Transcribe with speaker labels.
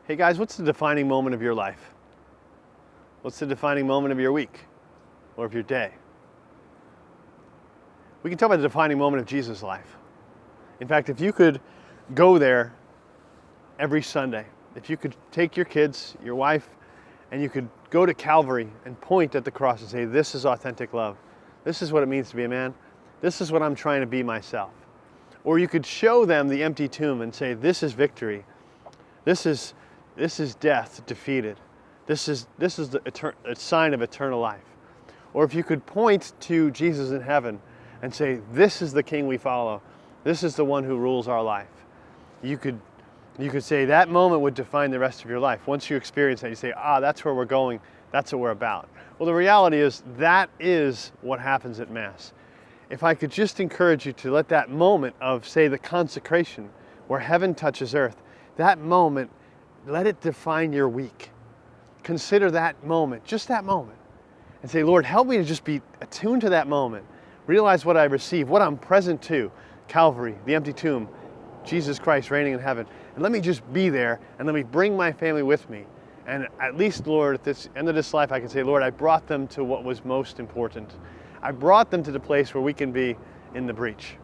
Speaker 1: Hey guys, what's the defining moment of your life? What's the defining moment of your week or of your day? We can talk about the defining moment of Jesus' life. In fact, if you could go there every Sunday, if you could take your kids, your wife, and you could go to Calvary and point at the cross and say, this is authentic love. This is what it means to be a man. This is what I'm trying to be myself. Or you could show them the empty tomb and say, this is victory. This is death defeated. This is a sign of eternal life. Or if you could point to Jesus in heaven and say, this is the King we follow. This is the one who rules our life. You could say that moment would define the rest of your life. Once you experience that, you say, that's where we're going. That's what we're about. Well, the reality is that is what happens at Mass. If I could just encourage you to let that moment of, say, the consecration, where heaven touches earth, that moment, let it define your week. Consider that moment, just that moment, and say, Lord, help me to just be attuned to that moment. Realize what I receive, what I'm present to, Calvary, the empty tomb, Jesus Christ reigning in heaven. And let me just be there, and let me bring my family with me. And at least, Lord, at the end of this life, I can say, Lord, I brought them to what was most important. I brought them to the place where we can be in the breach.